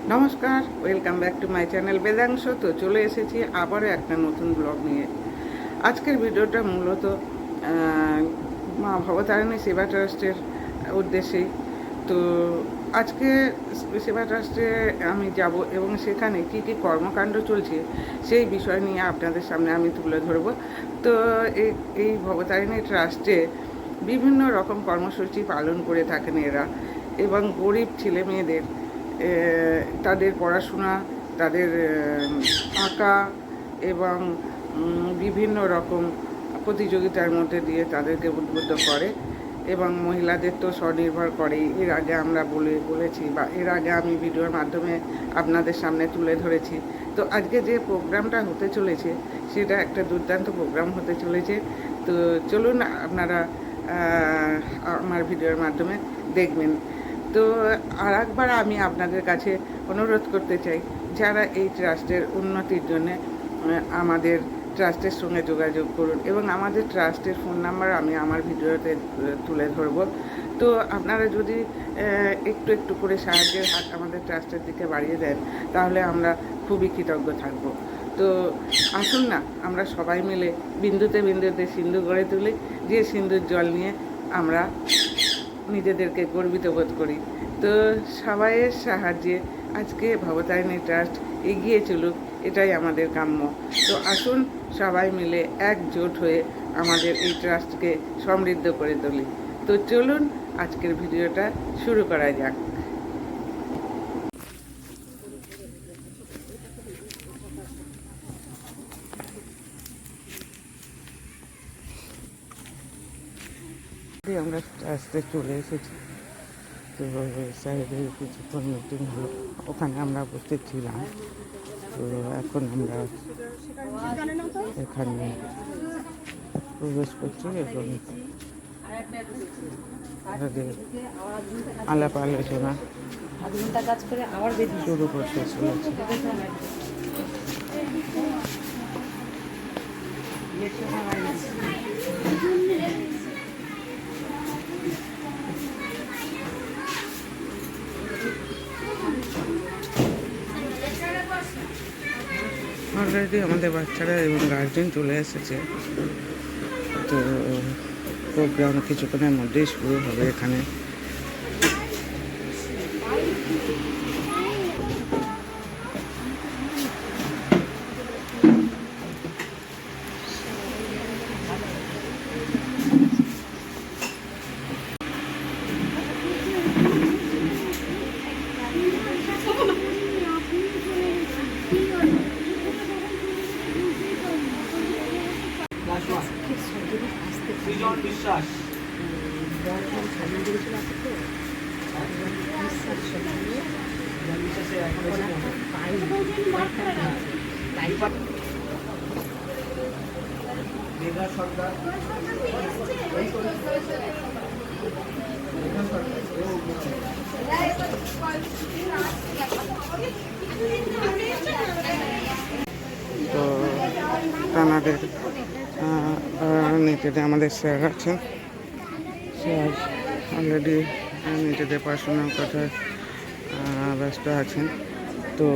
নমস্কার, welcome back to my channel Vedansh. তো চলে এসেছি আবারও একটা নতুন ব্লগ নিয়ে। আজকের ভিডিওটা মূলত মা ভবতারিণী সেবা ট্রাস্টের উদ্দেশ্যেই। তো আজকে সেবা ট্রাস্টে আমি যাব এবং সেখানে কি কি কর্মকাণ্ড চলছে সেই বিষয় নিয়ে আপনাদের সামনে আমি তুলে ধরব। তো এই ভবতারিণী ট্রাস্টে বিভিন্ন রকম কর্মসূচি পালন করে থাকেন এরা, এবং গরিব ছেলে মেয়েদের তাদের পড়াশোনা, তাদের আঁকা এবং বিভিন্ন রকম প্রতিযোগিতার মধ্যে দিয়ে তাদেরকে উদ্বুদ্ধ করে, এবং মহিলাদের তো স্বনির্ভর করেই। এর আগে আমরা বলেছি বা এর আগে আমি ভিডিওর মাধ্যমে আপনাদের সামনে তুলে ধরেছি। তো আজকে যে প্রোগ্রামটা হতে চলেছে সেটা একটা দুর্দান্ত প্রোগ্রাম হতে চলেছে। তো চলুন আপনারা আমার ভিডিওর মাধ্যমে দেখবেন। তো আর একবার আমি আপনাদের কাছে অনুরোধ করতে চাই, যারা এই ট্রাস্টের উন্নতির জন্য আমাদের ট্রাস্টের সঙ্গে যোগাযোগ করুন, এবং আমাদের ট্রাস্টের ফোন নাম্বার আমি আমার ভিডিওতে তুলে ধরব। তো আপনারা যদি একটু একটু করে সাহায্যের হাত আমাদের ট্রাস্টের দিকে বাড়িয়ে দেন তাহলে আমরা খুবই কৃতজ্ঞ থাকব। তো আসুন না, আমরা সবাই মিলে বিন্দুতে বিন্দুতে সিন্ধু গড়ে তুলি, যে সিন্ধুর জল নিয়ে আমরা নিজেদেরকে গর্বিত বোধ করি। তো সবাইয়ের সাহায্যে আজকে ভবতারিণী ট্রাস্ট এগিয়ে চলুক, এটাই আমাদের কাম্য। তো আসুন সবাই মিলে একজোট হয়ে আমাদের এই ট্রাস্টকে সমৃদ্ধ করে তুলি। তো চলুন আজকের ভিডিওটা শুরু করা যাক। আমরা ট্রাস্টে চলে এসেছি। তো স্যারেদের কিছুক্ষণ মিটিং হলো, ওখানে আমরা উপস্থিত ছিলাম। তো এখন আমরা এখানে প্রবেশ করছি এবং আলাপ আলোচনা শুরু করতে চলেছে। অলরেডি আমাদের বাচ্চারা এবং গার্জেন চলে এসেছে। তো প্রোগ্রাম কিছুক্ষণের মধ্যেই শুরু হবে এখানে। বিশ্বাস সরকার তো আমাদের নিজেতে আমাদের স্যার আছেন। স্যার অলরেডি নিজেদের পড়াশোনার কথা ব্যস্ত আছেন। তো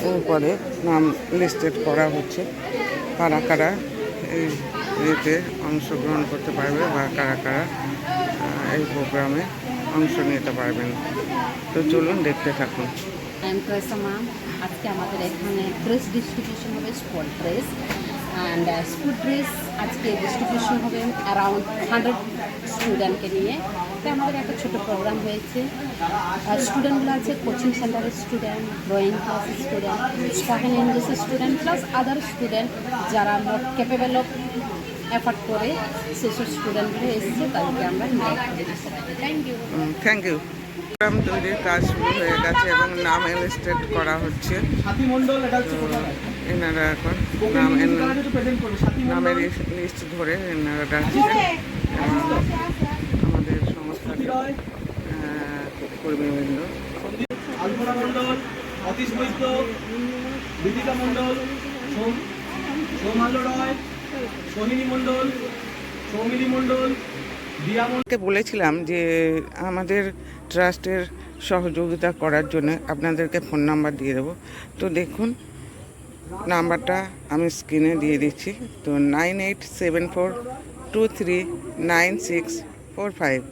এরপরে নাম লিস্টেড করা হচ্ছে, কারা কারা এই ইয়েতে অংশগ্রহণ করতে পারবে বা কারা কারা এই প্রোগ্রামে অংশ নিতে পারবেন। তো চলুন দেখতে থাকুন। আজকে আমাদের এখানে ড্রেস ডিস্ট্রিবিউশন হবে, sport dress and school dress আজকে ডিস্ট্রিবিউশন হবে অ্যারাউন্ড 100 স্টুডেন্টকে নিয়ে। তো আমাদের একটা ছোটো প্রোগ্রাম হয়েছে। স্টুডেন্টগুলো আছে কোচিং সেন্টারের স্টুডেন্ট, ড্রয়িং ক্লাসের স্টুডেন্ট, স্পোকেন ইংলিশের স্টুডেন্ট, প্লাস আদার স্টুডেন্ট যারা নট ক্যাপেবল অফ এফার্ট করে সেসব স্টুডেন্টগুলো এসেছে, তাদেরকে আমরা থ্যাংক ইউ। প্রোগ্রাম তৈরির কাজ শুরু হয়ে গেছে এবং নাম এনলিস্টেড করা হচ্ছে। এনারা এখন নামের লিস্ট ধরে এনারা ডাকছেন আমাদের সংস্থার কর্মীবৃন্দ। আলপনা মণ্ডল, অতীশ বৈদ্য, বিদিকা মণ্ডল, সৌমাল্য রয়, সোহিনী মণ্ডল, সৌমিলি মণ্ডল, দিয়া মণ্ডল। বলেছিলাম যে আমাদের ট্রাস্টের সহযোগিতা করার জন্য আপনাদেরকে ফোন নাম্বার দিয়ে দেবো। তো দেখুন, নাম্বারটা আমি স্ক্রিনে দিয়ে দিচ্ছি। তো 9874239645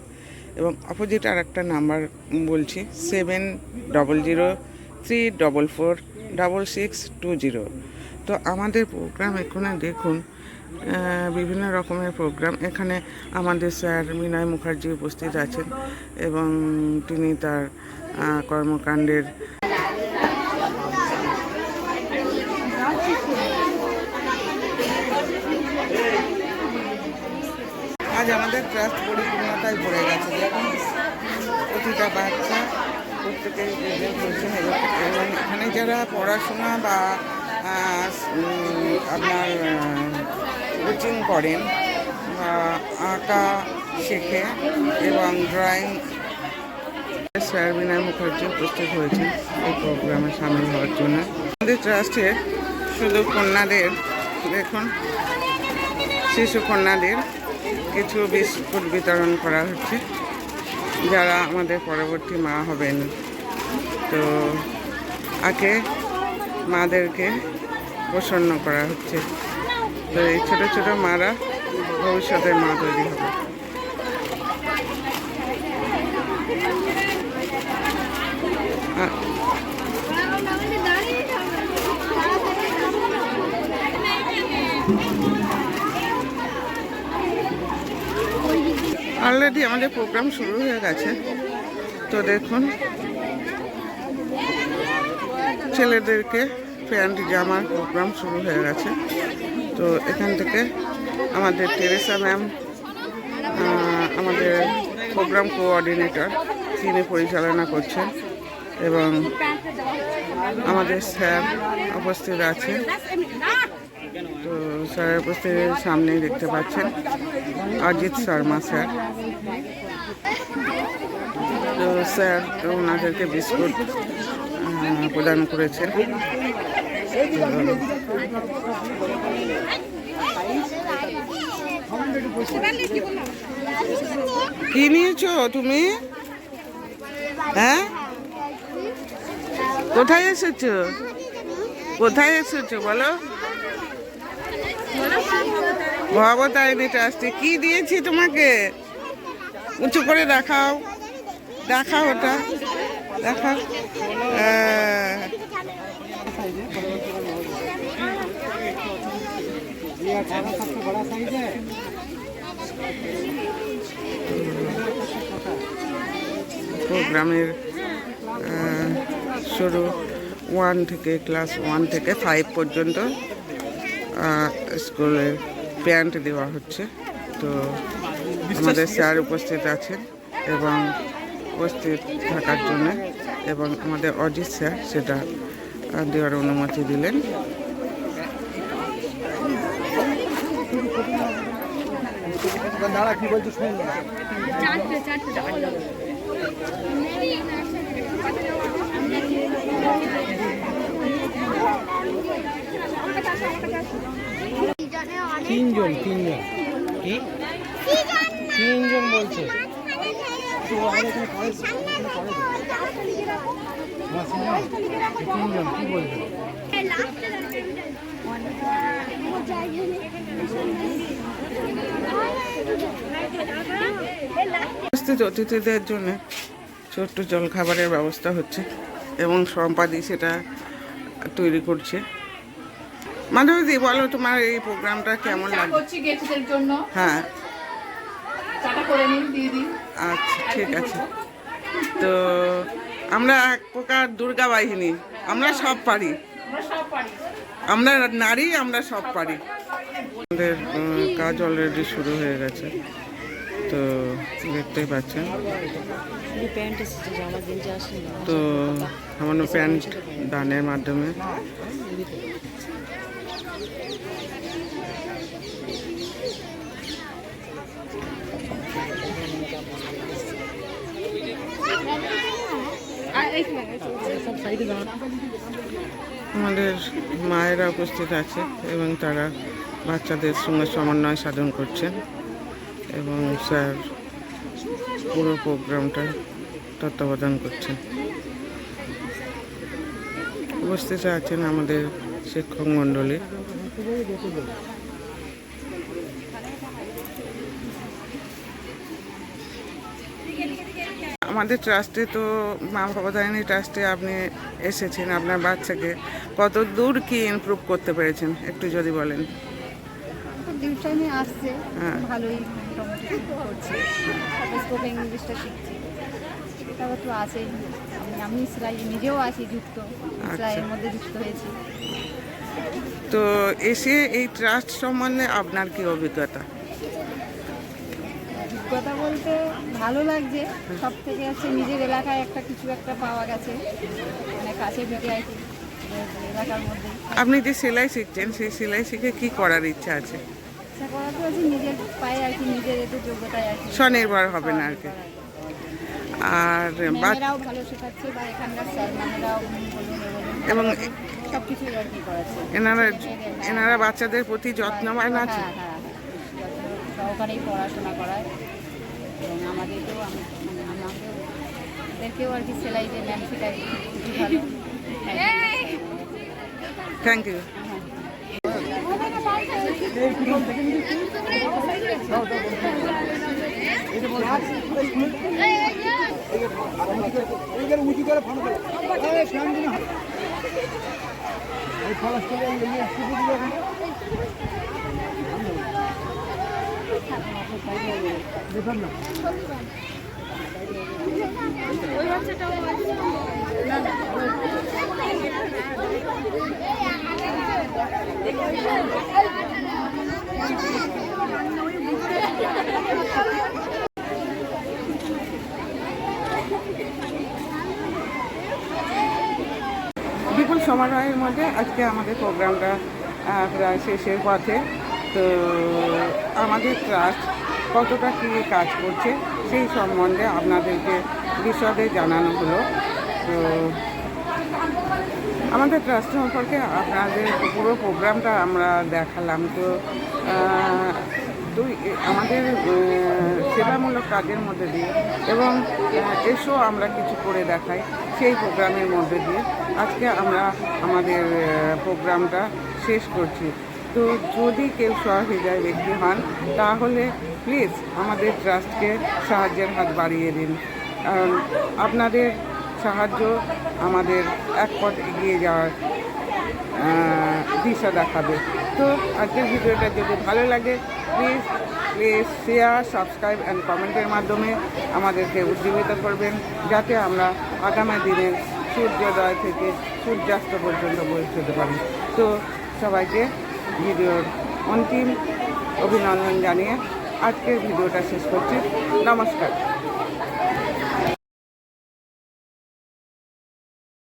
এবং অপোজিট আর একটা নাম্বার বলছি 7000344620। তো আমাদের প্রোগ্রাম এখানে দেখুন, বিভিন্ন রকমের প্রোগ্রাম। এখানে আমাদের স্যার বিনয় মুখার্জি উপস্থিত আছেন এবং তিনি তার কর্মকাণ্ডের আজ আমাদের ট্রাস্ট পরিপূর্ণতায় ভরে গেছে। দেখুন, প্রতিটা বাচ্চা প্রত্যেকেই বলছেন এবং এখানে যারা পড়াশোনা বা আপনার কোচিং করেন বা আঁকা শেখে এবং ড্রয়িং, স্যার বিনয় মুখার্জি উপস্থিত হয়েছেন এই প্রোগ্রামে সামিল হওয়ার জন্য। আমাদের ট্রাস্টের শুধু কন্যাদের, দেখুন শিশু কন্যাদের কিছু বিস্কুট বিতরণ করা হচ্ছে, যারা আমাদের পরবর্তী মা হবেন। তো আগে মাদেরকে প্রসন্ন করা হচ্ছে। তো এই ছোটো ছোটো মারা ভবিষ্যতের মা তৈরি হবে। অলরেডি আমাদের প্রোগ্রাম শুরু হয়ে গেছে। তো দেখুন, ছেলেদেরকে প্যান্ট জামার প্রোগ্রাম শুরু হয়ে গেছে। তো এখান থেকে আমাদের টেরেসা ম্যাম, আমাদের প্রোগ্রাম কোঅর্ডিনেটর, তিনি পরিচালনা করছেন এবং আমাদের স্যার উপস্থিত আছে। তো স্যারের উপস্থিতির সামনেই দেখতে পাচ্ছেন অজিত শর্মা স্যার। তো স্যার ওনাদেরকে বিস্কুট প্রদান করেছেন। কি নিয়েছো তুমি? হ্যাঁ, কোথায় এসেছো? কোথায় এসেছো বলো? ভবতারিণী ট্রাস্টে। কি দিয়েছি তোমাকে? উঁচু করে দেখাও, দেখাও, ওটা দেখাও। প্রোগ্রামের শুরু 1 থেকে ক্লাস 1 থেকে 5 পর্যন্ত স্কুলের প্যান্ট দেওয়া হচ্ছে। তো আমাদের স্যার উপস্থিত আছেন এবং উপস্থিত থাকার জন্য এবং আমাদের অজিত স্যার সেটা দেওয়ার অনুমতি দিলেন। তিনজন কি? তিনজন বলছে। তিনজন কি বলছে? উপস্থিত অতিথিদের জন্য ছোট্ট জলখাবারের ব্যবস্থা হচ্ছে এবং সম্পাদি সেটা তৈরি করছে। মাধবী, বলো তোমার এই প্রোগ্রামটা কেমন লাগছে? হ্যাঁ, আচ্ছা, ঠিক আছে। তো আমরা এক প্রকার দুর্গা বাহিনী, আমরা সব পারি, আমরা নারী, আমরা সব পারি। আমাদের কাজ অলরেডি শুরু হয়ে গেছে। তো দেখতেই পাচ্ছেন, তো সামান্য প্যান্ট দানের মাধ্যমে আমাদের মায়েরা উপস্থিত আছে এবং তারা বাচ্চাদের সঙ্গে সমন্বয় সাধন করছেন এবং স্যার পুরো প্রোগ্রামটা তত্ত্বাবধান করছেন। উপস্থিত আছেন আমাদের শিক্ষক মণ্ডলী। আমাদের ট্রাস্টে তো মা ভবতারিণী ট্রাস্টে আপনি এসেছেন, আপনার বাচ্চাকে কত দূর কি ইমপ্রুভ করতে পেরেছেন একটু যদি বলেন। টিউশনে আসছে, হ্যাঁ। ভালোই মোটামুটি করছে, স্পোকেন ইংলিশটা শিখছি, তারপর তো আছেই। আমি সেলাই নিজেও আছি যুক্ত, সেলাইয়ের মধ্যে যুক্ত হয়েছি। তো এসে এই ট্রাস্ট সম্বন্ধে আপনার কি অভিজ্ঞতা? অভিজ্ঞতা বলতে ভালো লাগছে, সব থেকে হচ্ছে নিজের এলাকায় একটা কিছু একটা পাওয়া গেছে, মানে কাছে থেকে আর কি এলাকার মধ্যে। আপনি যে সেলাই শিখছেন সেই সেলাই শিখে কি করার ইচ্ছা আছে? ইচ্ছা করা তো আছে নিজের পায়ে আর কি, নিজের একটু যোগ্যতায় আর কি স্বনির্ভর হবেন আর কি। আর ম্যামেরাও ভালো শেখাচ্ছে, বা এখানকার স্যার ম্যামেরাও বলুন এবং সব কিছুই আর কি করাচ্ছে। এনারা বাচ্চাদের প্রতি যত্নবান আছে। হ্যাঁ হ্যাঁ, সহকারেই পড়াশোনা করায়, এবং আমাদেরকেও আমাদেরকেও আর কি সেলাই যে ম্যাম শেখায় খুবই ভালো। Thank you. বিপুল সমারোহের মধ্যে আজকে আমাদের প্রোগ্রামটা প্রায় শেষের পথে। তো আমাদের ট্রাস্ট কতটা কী কাজ করছে সেই সম্বন্ধে আপনাদেরকে বিশদে জানানো হলো। তো আমাদের ট্রাস্ট সম্পর্কে আপনাদের পুরো প্রোগ্রামটা আমরা দেখালাম। তো আমাদের সেবামূলক কাজের মধ্যে দিয়ে এবং এসো আমরা কিছু করে দেখাই সেই প্রোগ্রামের মধ্যে দিয়ে আজকে আমরা আমাদের প্রোগ্রামটা শেষ করছি। তো যদি কেউ সহৃদয় ব্যক্তি হন তাহলে প্লিজ আমাদের ট্রাস্টকে সাহায্যের হাত বাড়িয়ে দিন, কারণ আপনাদের সাহায্য আমাদের এক পথ এগিয়ে যাওয়ার দিশা দেখাবে। তো আজকের ভিডিওটা যদি ভালো লাগে প্লিজ শেয়ার, সাবস্ক্রাইব অ্যান্ড কমেন্টের মাধ্যমে আমাদেরকে উজ্জীবিত করবেন, যাতে আমরা আগামী দিনের সূর্যোদয় থেকে সূর্যাস্ত পর্যন্ত পৌঁছতে পারি। তো সবাইকে ভিডিওর অন্তিম অভিনন্দন জানিয়ে আজকের ভিডিওটা শেষ করছি। নমস্কার।